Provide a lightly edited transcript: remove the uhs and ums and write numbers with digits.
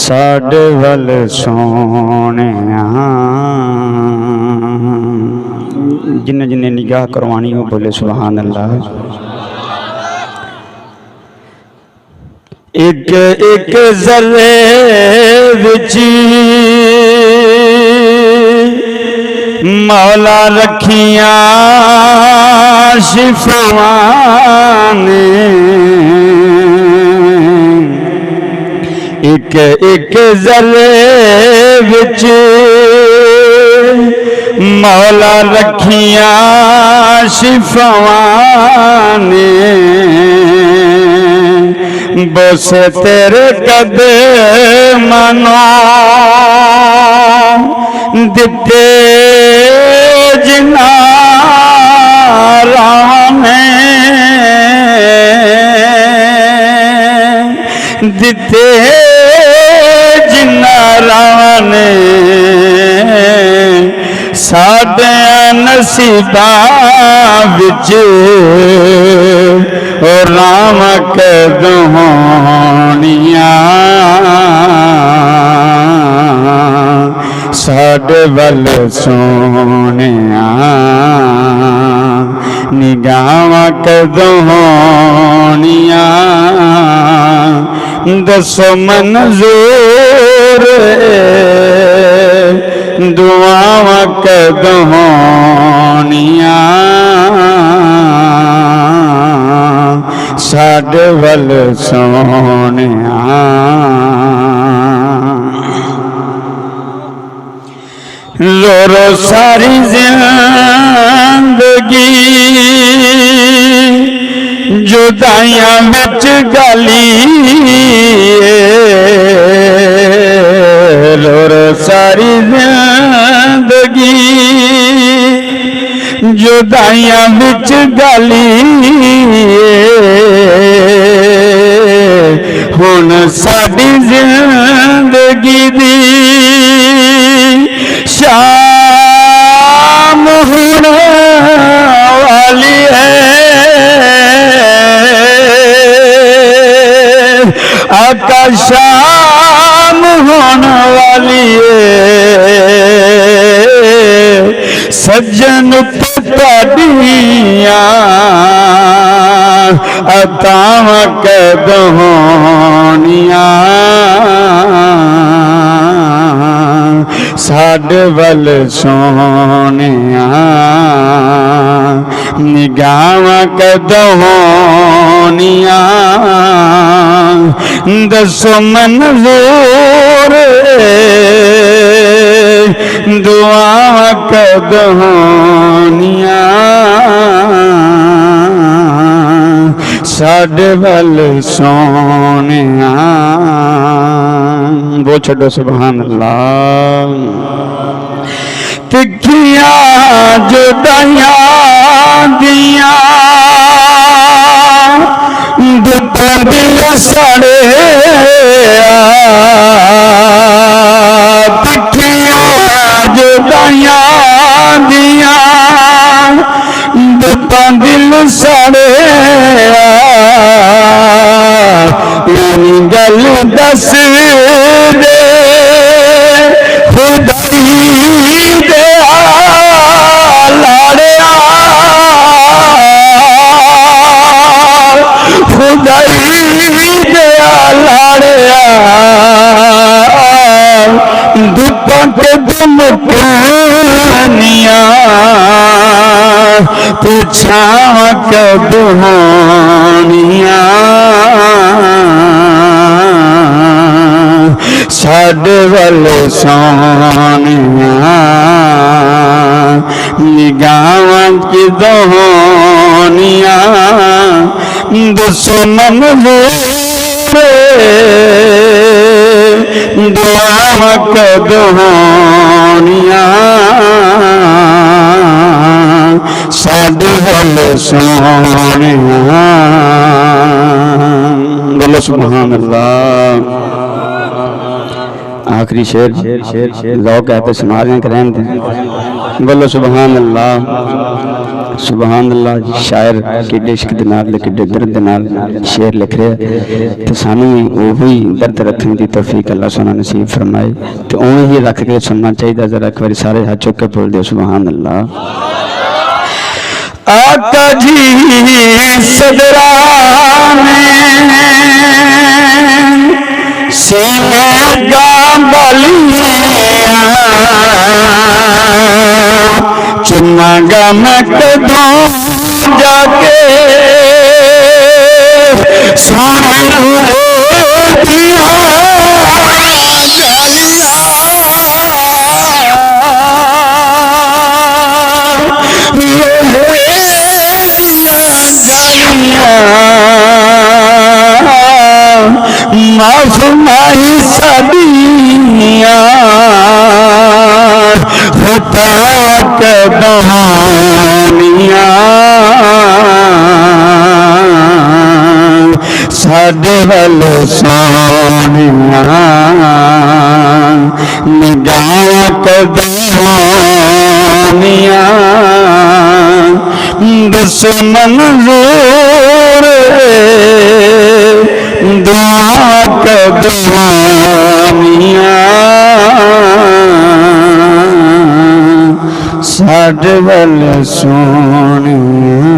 साडे वल सोने जिन्हें जिन्हें निगाह करवानी हो बोले सुभान अल्लाह। एक एक जर्रे विच मौला रखिया शिफावां ने, एक एक जर्रे विच मौला रखिया शिफावां ने, बस तेरे कदमों दिते जिनारां में, दिते जिनारां ने, साडे नसीबां विच राम कदों होनियां, साडे वल सोनिया निगाहां कदों होनियां, दसो मंजूर दुआवां कदों होनियां, साडे वल सोनिया। लोरो सारी जिंदगी जुदाइयां विच गाली, लोरो सारी जिंदगी जुदाइयां विच गाली, हुण साडी जिंदगी दी शाम होने वाली है, आका शाम होने वाली है, सज्जन तुहाडियां अतावां कदों होनियां, साडे वल सोनिया निगाहां कदों होनियां, दसो मंजूर दुआवां कदों होनियां, साडे वल सोनिया। बोल छड्डो सुभान अल्लाह। तिखिया जुदाइयां दिया दुखों दिल सड़े, तिखिया जुदाइयां दिया दुखों दिल सड़े, मेरी गल दस दे खुदाई दे लाड़िया, खुदाई दे लाड़िया, दुखों के दुमकानिया पूछा कदों होनियां, साडे वल सोनिया निगाहां कदों होनियां, दसो मंजूर दुआवां कदों होनियां, साडे वल सोनिया। बोलो सुभान अल्लाह। आखिरी शेर लौक है तो समाज में करें, बोलो सुभान अल्लाह। सुभान अल्लाह। शायर किड्डे इश्क दे नाल ते किड्डे दर्द दे नाल शेर लिख रहा है तो सानू भी वही दर्द रखने की तौफीक अल्लाह सोना नसीब फरमाए। तो उवें ही रख के सुनना चाहिए। जरा एक बार सारे हाथ चुक के बोल दो सुभान अल्लाह। आका जी सदरा में सीने चुनागा मैं कदों जाके सोने माफ माही सदिया होता के बहानिया साडे वल सोनिया निगाह के बहानिया दुश्मन जोर दुआ के दुआनिया साडे वल सोनिया।